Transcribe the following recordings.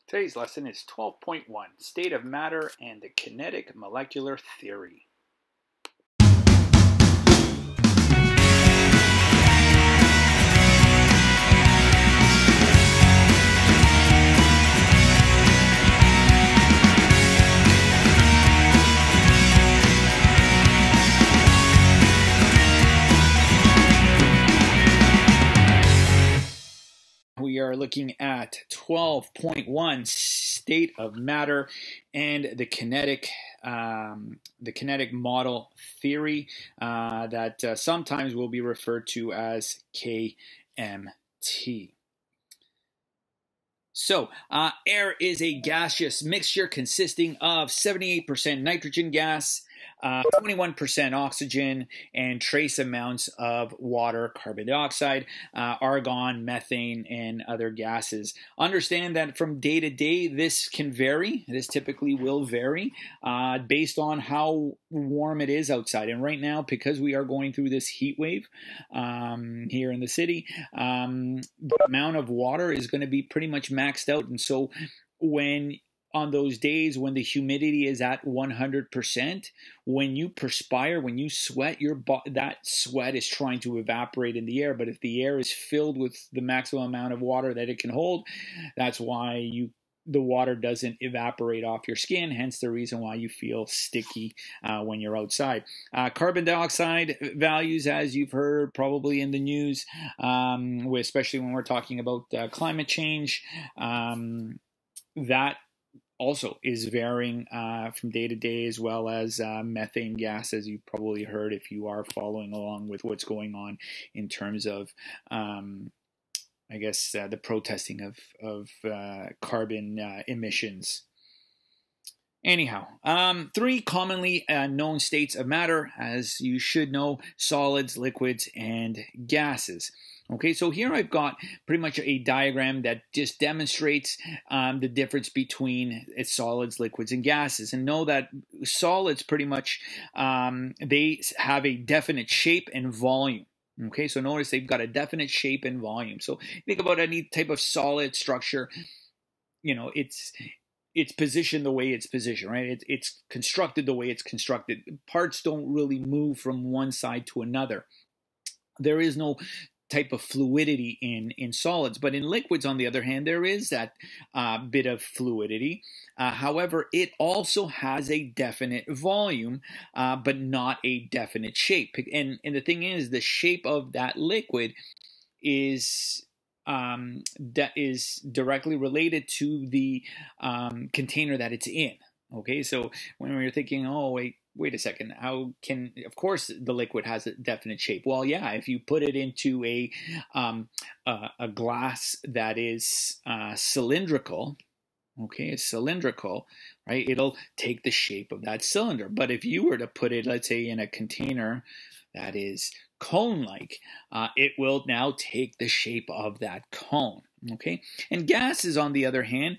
Today's lesson is 12.1, State of Matter and the Kinetic Molecular Theory. We are looking at 12.1, State of Matter and the Kinetic Model Theory that sometimes will be referred to as KMT. So, air is a gaseous mixture consisting of 78% nitrogen gas, 21% oxygen, and trace amounts of water, carbon dioxide, argon, methane, and other gases. Understand that from day to day, this can vary. This typically will vary based on how warm it is outside. And right now, because we are going through this heat wave here in the city, the amount of water is going to be pretty much maxed out. And so on those days when the humidity is at 100%, when you perspire, when you sweat, that sweat is trying to evaporate in the air. But if the air is filled with the maximum amount of water that it can hold, that's why the water doesn't evaporate off your skin, hence the reason why you feel sticky when you're outside. Carbon dioxide values, as you've heard probably in the news, especially when we're talking about climate change, that also is varying from day to day, as well as methane gas, as you've probably heard if you are following along with what's going on in terms of I guess the protesting of carbon emissions. Anyhow, 3 commonly known states of matter, as you should know: solids, liquids, and gases. Okay, so here I've got pretty much a diagram that just demonstrates the difference between solids, liquids, and gases. And know that solids pretty much, they have a definite shape and volume. Okay, so notice they've got a definite shape and volume. So think about any type of solid structure, it's positioned the way it's positioned, right? It's constructed the way it's constructed. Parts don't really move from one side to another. There is no type of fluidity in solids, but in liquids, on the other hand, there is that bit of fluidity. However, it also has a definite volume, but not a definite shape. And the thing is, the shape of that liquid is directly related to the container that it's in. Okay, so when you're thinking, oh wait a second, of course the liquid has a definite shape. Well, yeah, if you put it into a glass that is cylindrical, okay, it's cylindrical, right? It'll take the shape of that cylinder. But if you were to put it, let's say, in a container that is cone-like, it will now take the shape of that cone. Okay, and gases, on the other hand,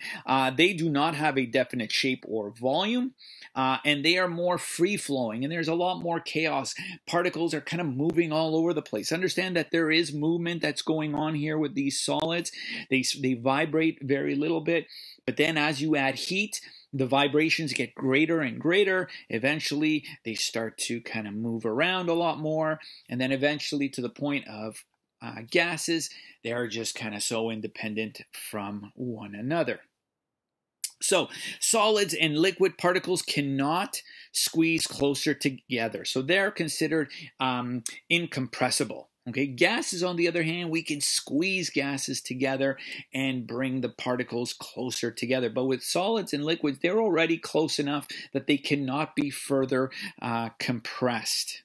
they do not have a definite shape or volume, and they are more free-flowing, and there's a lot more chaos. Particles are kind of moving all over the place. Understand that there is movement that's going on here with these solids. They vibrate very little bit, but then as you add heat, the vibrations get greater and greater. Eventually, they start to kind of move around a lot more, and then eventually to the point of gases, they are just kind of so independent from one another. So solids and liquid particles cannot squeeze closer together. So they're considered incompressible. Okay, gases, on the other hand, we can squeeze gases together and bring the particles closer together. But with solids and liquids, they're already close enough that they cannot be further compressed.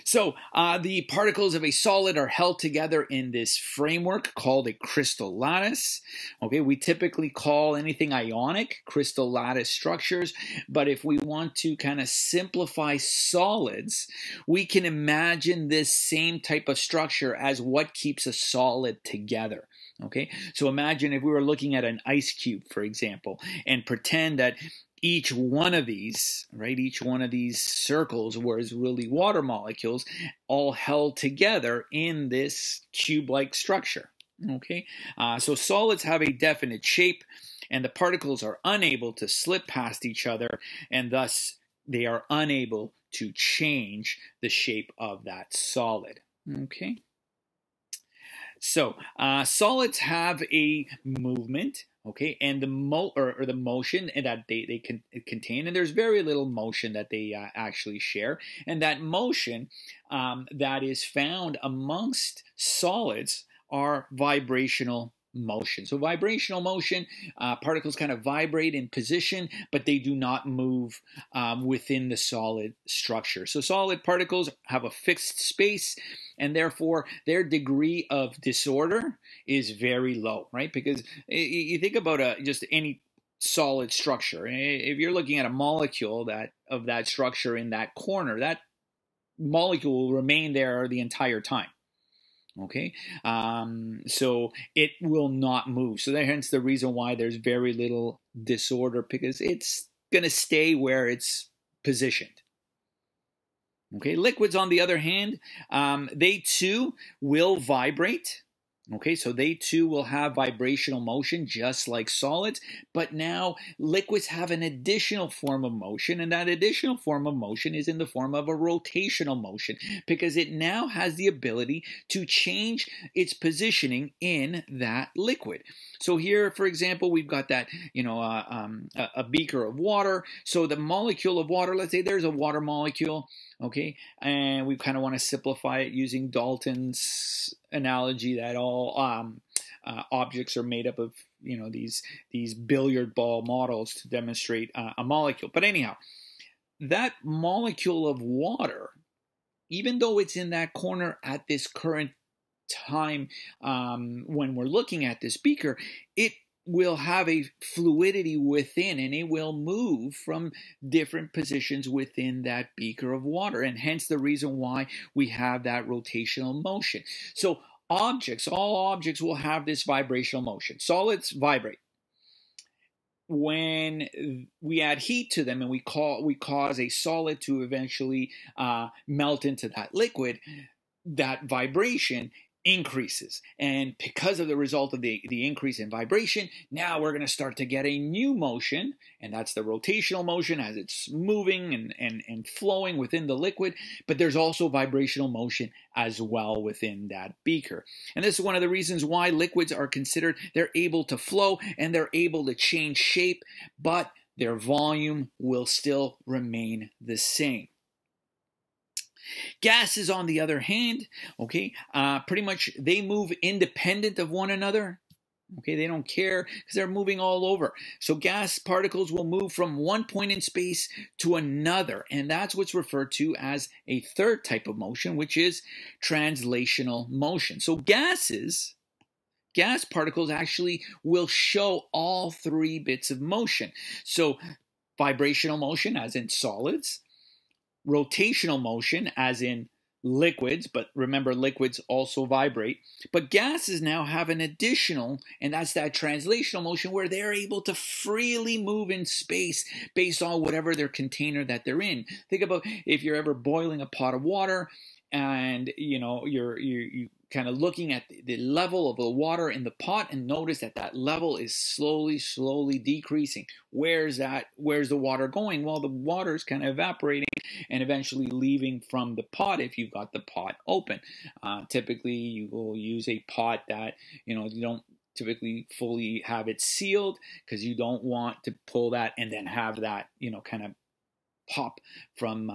So the particles of a solid are held together in this framework called a crystal lattice. Okay, we typically call anything ionic crystal lattice structures, but if we want to kind of simplify solids, we can imagine this same type of structure as what keeps a solid together. Okay, so imagine if we were looking at an ice cube, for example, and pretend that each one of these, right, each one of these circles was really water molecules all held together in this cube-like structure. Okay, so solids have a definite shape, and the particles are unable to slip past each other, and thus they are unable to change the shape of that solid. Okay, so solids have a movement. Okay, and the the motion that they can contain, and there's very little motion that they actually share, and that motion that is found amongst solids are vibrational motion. So vibrational motion, particles kind of vibrate in position, but they do not move within the solid structure. So solid particles have a fixed space, and therefore their degree of disorder is very low, right? Because you think about just any solid structure. If you're looking at a molecule of that structure in that corner, that molecule will remain there the entire time. Okay, so it will not move. So hence the reason why there's very little disorder, because it's going to stay where it's positioned. Okay, liquids, on the other hand, they too will vibrate. Okay, so they too will have vibrational motion just like solids, but now liquids have an additional form of motion, and that additional form of motion is in the form of a rotational motion, because it now has the ability to change its positioning in that liquid. So here, for example, we've got that, a beaker of water. So the molecule of water, let's say there's a water molecule, okay, and we kind of want to simplify it using Dalton's analogy that all objects are made up of, these billiard ball models to demonstrate a molecule. But anyhow, that molecule of water, even though it's in that corner at this current time when we're looking at this beaker, it will have a fluidity within, and it will move from different positions within that beaker of water, and hence the reason why we have that rotational motion. So all objects will have this vibrational motion. Solids vibrate. When we add heat to them and we cause a solid to eventually melt into that liquid, that vibration increases. And because of the result of the increase in vibration, now we're going to start to get a new motion, and that's the rotational motion as it's moving and flowing within the liquid. But there's also vibrational motion as well within that beaker. And this is one of the reasons why liquids are considered, they're able to flow and they're able to change shape, but their volume will still remain the same. Gases, on the other hand, okay, pretty much they move independent of one another. Okay, they don't care because they're moving all over. So gas particles will move from one point in space to another, and that's what's referred to as a third type of motion, which is translational motion. So gas particles actually will show all three bits of motion. So vibrational motion, as in solids, rotational motion, as in liquids, but remember liquids also vibrate, but gases now have an additional, and that's that translational motion where they're able to freely move in space based on whatever their container that they're in. Think about if you're ever boiling a pot of water and you kind of looking at the level of the water in the pot, and notice that level is slowly decreasing. Where's the water going? Well, the water is kind of evaporating and eventually leaving from the pot if you've got the pot open. Typically, you will use a pot that, you don't typically fully have it sealed, because you don't want to pull that and then have that, kind of pop from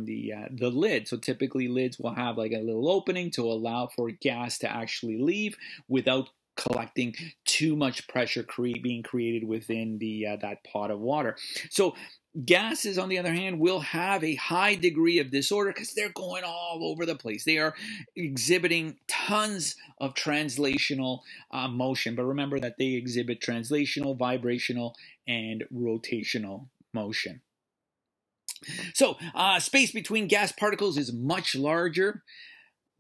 the lid. So typically lids will have like a little opening to allow for gas to actually leave without collecting too much pressure being created within that pot of water. So gases, on the other hand, will have a high degree of disorder because they're going all over the place. They are exhibiting tons of translational motion, but remember that they exhibit translational, vibrational, and rotational motion. So space between gas particles is much larger,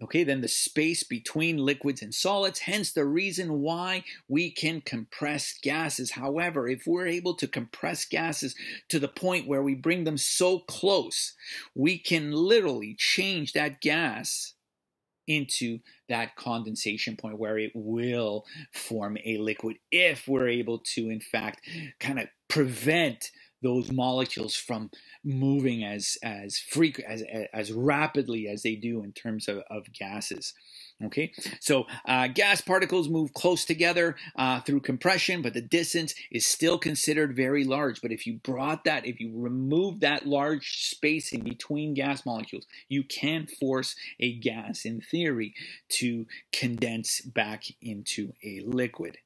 okay, than the space between liquids and solids, hence the reason why we can compress gases. However, if we're able to compress gases to the point where we bring them so close, we can literally change that gas into that condensation point where it will form a liquid if we're able to, in fact, kind of prevent those molecules from moving as rapidly as they do in terms of gases. Okay, so gas particles move close together through compression, but the distance is still considered very large. But if you remove that large space in between gas molecules, you can force a gas, in theory, to condense back into a liquid.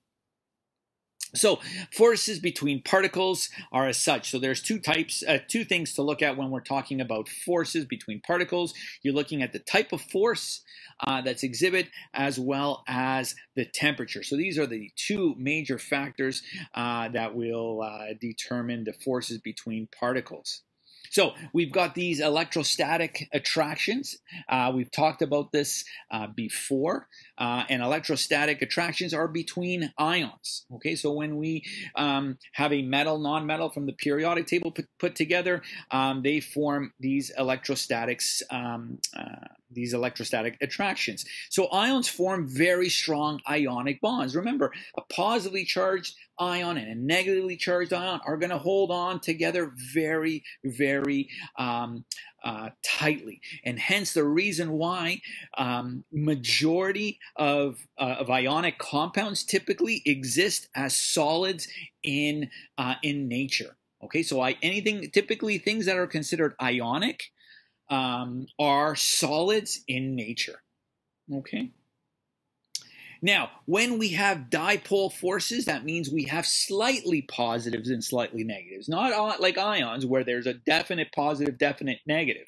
So forces between particles are as such. So there's two things to look at when we're talking about forces between particles. You're looking at the type of force that's exhibited, as well as the temperature. So these are the two major factors that will determine the forces between particles. So we've got these electrostatic attractions. We've talked about this before, and electrostatic attractions are between ions. Okay, so when we have a metal, non-metal from the periodic table put together, they form these electrostatic attractions. So ions form very strong ionic bonds. Remember, a positively charged ion and a negatively charged ion are going to hold on together very, very tightly, and hence the reason why majority of ionic compounds typically exist as solids in nature. Okay, so typically things that are considered ionic are solids in nature. Okay. Now, when we have dipole forces, that means we have slightly positives and slightly negatives. Not like ions where there's a definite positive, definite negative.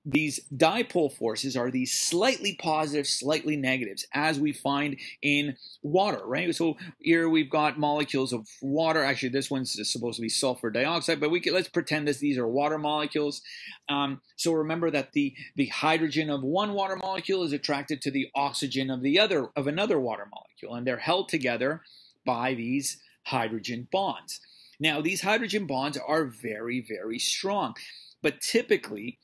These dipole forces are these slightly positive, slightly negatives, as we find in water, right? So here we've got molecules of water. Actually, this one's supposed to be sulfur dioxide, but let's pretend these are water molecules. So remember that the hydrogen of one water molecule is attracted to the oxygen of another water molecule, and they're held together by these hydrogen bonds. Now, these hydrogen bonds are very, very strong, but typically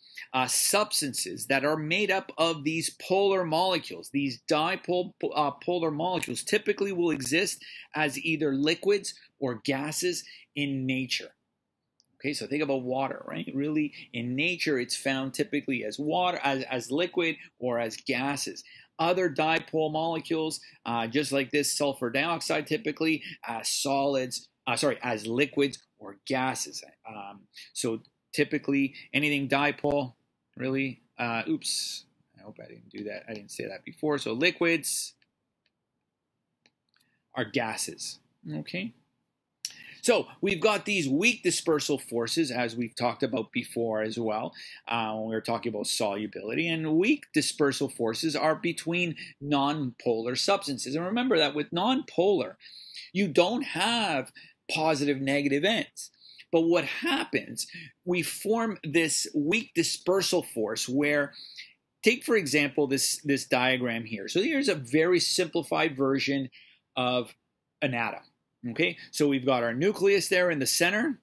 substances that are made up of these polar molecules, these dipole polar molecules, typically will exist as either liquids or gases in nature. Okay, so think about water, right? Really, in nature, it's found typically as water, as liquid, or as gases. Other dipole molecules, just like this sulfur dioxide, typically as as liquids or gases. So typically, anything dipole, really, oops, I hope I didn't do that. I didn't say that before. So liquids are gases, okay? So we've got these weak dispersal forces, as we've talked about before as well, when we were talking about solubility. And weak dispersal forces are between nonpolar substances. And remember that with nonpolar, you don't have positive, negative ends. But what happens, we form this weak dispersal force where, take for example this diagram here. So here's a very simplified version of an atom. Okay, so we've got our nucleus there in the center,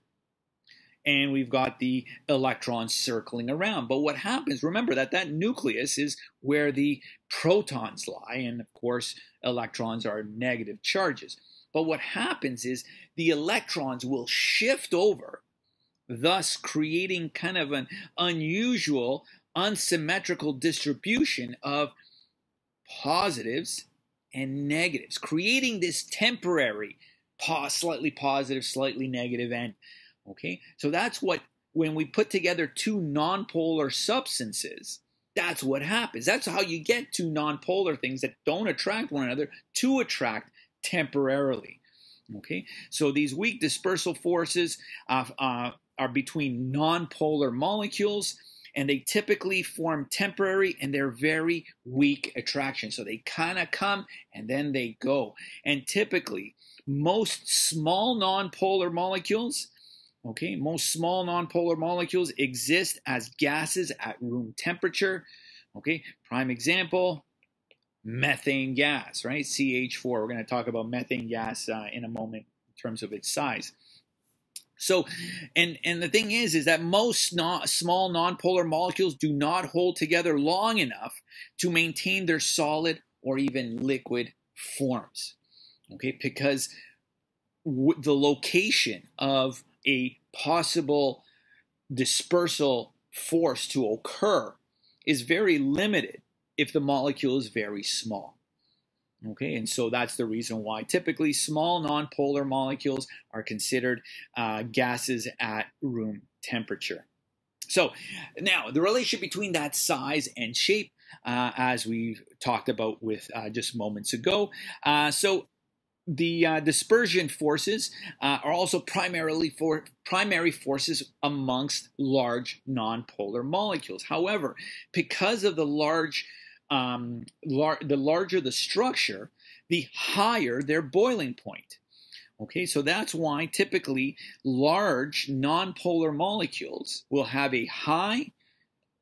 and we've got the electrons circling around. But what happens, remember that nucleus is where the protons lie, and of course electrons are negative charges. But what happens is the electrons will shift over, thus creating kind of an unusual, unsymmetrical distribution of positives and negatives, creating this temporary slightly positive, slightly negative end. Okay, so that's what, when we put together two nonpolar substances, that's what happens. That's how you get two nonpolar things that don't attract one another to attract temporarily. Okay, so these weak dispersal forces are between nonpolar molecules, and they typically form temporary, and they're very weak attraction. So they kind of come and then they go. And typically, most small nonpolar molecules, exist as gases at room temperature. Okay, prime example, methane gas, right? CH4. We're going to talk about methane gas in a moment in terms of its size. So, and the thing is that most small nonpolar molecules do not hold together long enough to maintain their solid or even liquid forms. Okay, because the location of a possible dispersal force to occur is very limited if the molecule is very small. Okay, and so that's the reason why typically small nonpolar molecules are considered gases at room temperature. So now the relationship between that size and shape, as we talked about with just moments ago. So the dispersion forces are also primary forces amongst large nonpolar molecules. However, because of the larger the structure, the higher their boiling point. Okay, so that's why typically large nonpolar molecules will have a high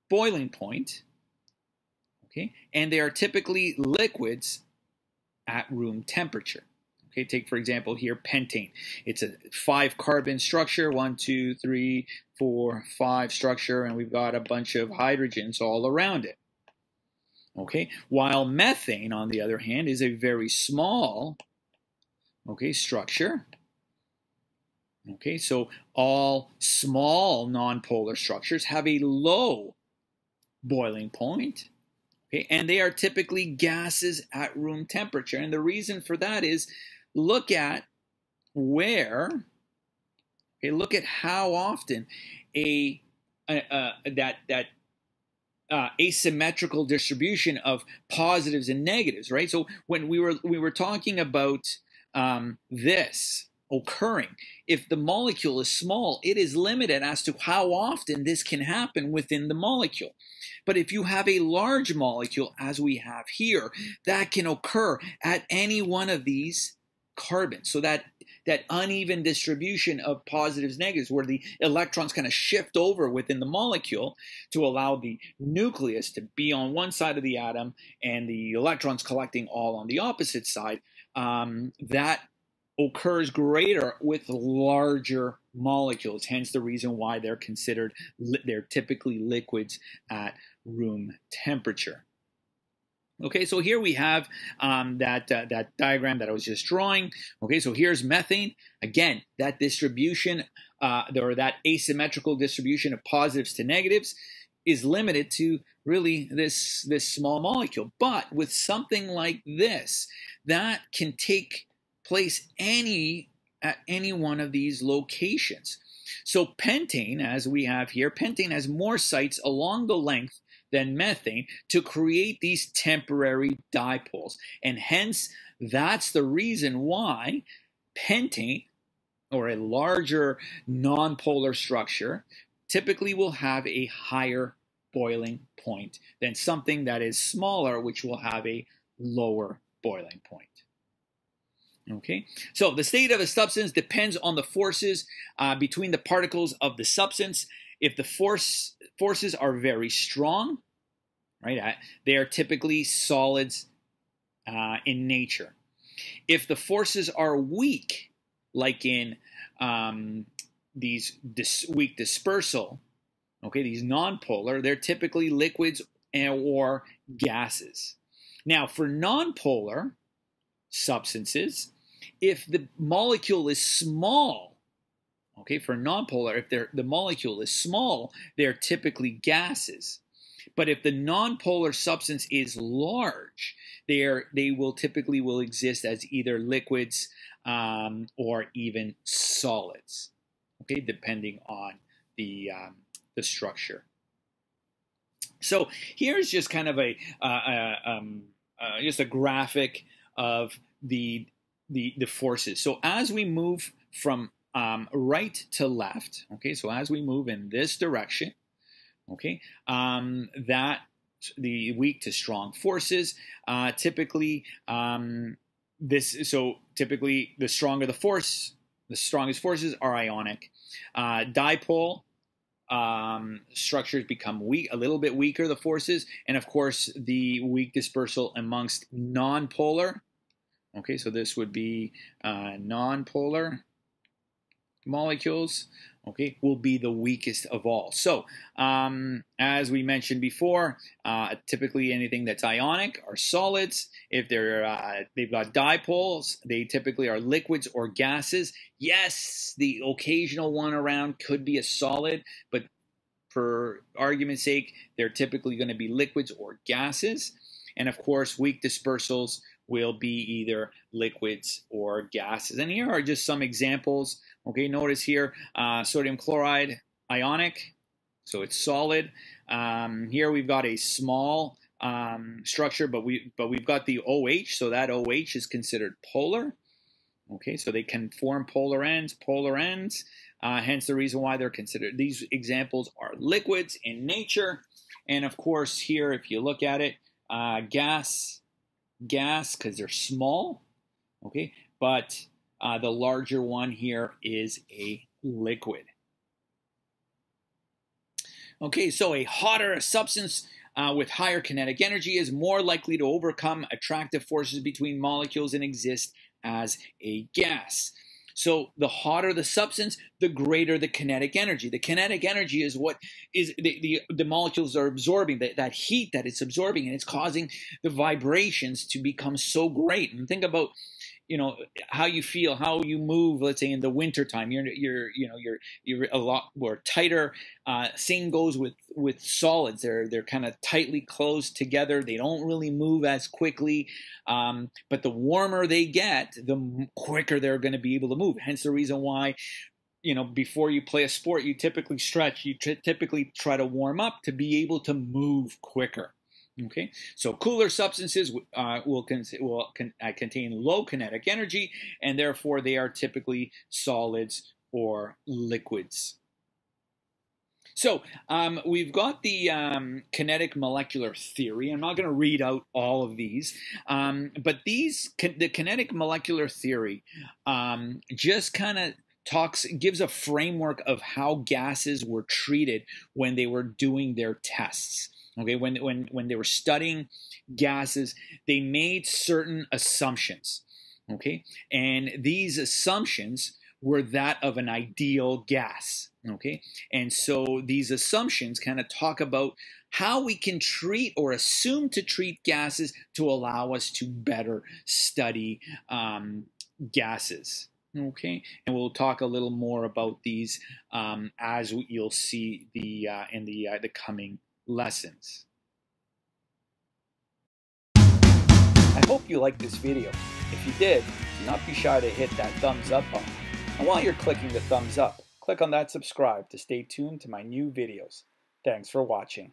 boiling point. Okay, and they are typically liquids at room temperature. Okay, take for example here pentane. It's a 5-carbon structure, 1, 2, 3, 4, 5 structure, and we've got a bunch of hydrogens all around it. Okay, while methane, on the other hand, is a very small, structure. Okay, so all small nonpolar structures have a low boiling point. Okay, and they are typically gases at room temperature. And the reason for that is look at how often that asymmetrical distribution of positives and negatives, right? So when we were talking about this occurring, if the molecule is small, it is limited as to how often this can happen within the molecule. But if you have a large molecule, as we have here, that can occur at any one of these carbons. So that uneven distribution of positives, negatives, where the electrons kind of shift over within the molecule to allow the nucleus to be on one side of the atom and the electrons collecting all on the opposite side, that occurs greater with larger molecules, hence the reason why they're typically liquids at room temperature. Okay, so here we have that diagram that I was just drawing. Okay, so here's methane. Again, that distribution, or that asymmetrical distribution of positives to negatives is limited to really this small molecule. But with something like this, that can take place at any one of these locations. So pentane, as we have here, pentane has more sites along the length than methane to create these temporary dipoles. And hence, that's the reason why pentane, or a larger nonpolar structure, typically will have a higher boiling point than something that is smaller, which will have a lower boiling point. Okay, so the state of a substance depends on the forces between the particles of the substance. If the forces are very strong, right, they are typically solids in nature. If the forces are weak, like in these weak dispersal, okay, these nonpolar, they're typically liquids or gases. Now, for nonpolar substances, if the molecule is small, okay, for nonpolar, if the molecule is small, they're typically gases. But if the nonpolar substance is large, they will typically exist as either liquids or even solids, okay, depending on the structure. So here's just kind of just a graphic of the forces. So as we move from right to left, okay, so as we move in this direction, okay, that the weak to strong forces, typically typically the stronger the force, the strongest forces are ionic. Dipole structures become weak, a little bit weaker, the forces, and of course the weak dispersal amongst nonpolar. Okay, so this would be nonpolar. molecules, okay, will be the weakest of all. So, as we mentioned before, typically anything that's ionic are solids. If they've got dipoles, they typically are liquids or gases. Yes, the occasional one around could be a solid, but for argument's sake, they're typically going to be liquids or gases. And of course, weak dispersals will be either liquids or gases. And here are just some examples. Okay, notice here, sodium chloride, ionic, so it's solid. Here we've got a small structure, but we've got the OH, so that OH is considered polar. Okay, so they can form polar ends, hence the reason why they're considered. These examples are liquids in nature. And of course here, if you look at it, gas, because they're small, okay, but the larger one here is a liquid. Okay, so a hotter substance with higher kinetic energy is more likely to overcome attractive forces between molecules and exist as a gas. So the hotter the substance, the greater the kinetic energy. The kinetic energy is what is the molecules are absorbing, that heat that it's absorbing, and it's causing the vibrations to become so great. And think about, you know, how you feel, how you move. Let's say in the wintertime, you're a lot more tighter. Same goes with solids. They're kind of tightly closed together. They don't really move as quickly. But the warmer they get, the quicker they're going to be able to move. Hence the reason why, you know, before you play a sport, you typically stretch. You typically try to warm up to be able to move quicker. Okay, so cooler substances will contain low kinetic energy, and therefore they are typically solids or liquids. So we've got the kinetic molecular theory. I'm not going to read out all of these, but the kinetic molecular theory just kind of gives a framework of how gases were treated when they were doing their tests. Okay, when they were studying gases, they made certain assumptions. Okay, and these assumptions were that of an ideal gas. Okay, and so these assumptions kind of talk about how we can treat or assume to treat gases to allow us to better study gases. Okay, and we'll talk a little more about these as you'll see in the coming lessons. I hope you liked this video. If you did, do not be shy to hit that thumbs up button. And while you're clicking the thumbs up, click on that subscribe to stay tuned to my new videos. Thanks for watching.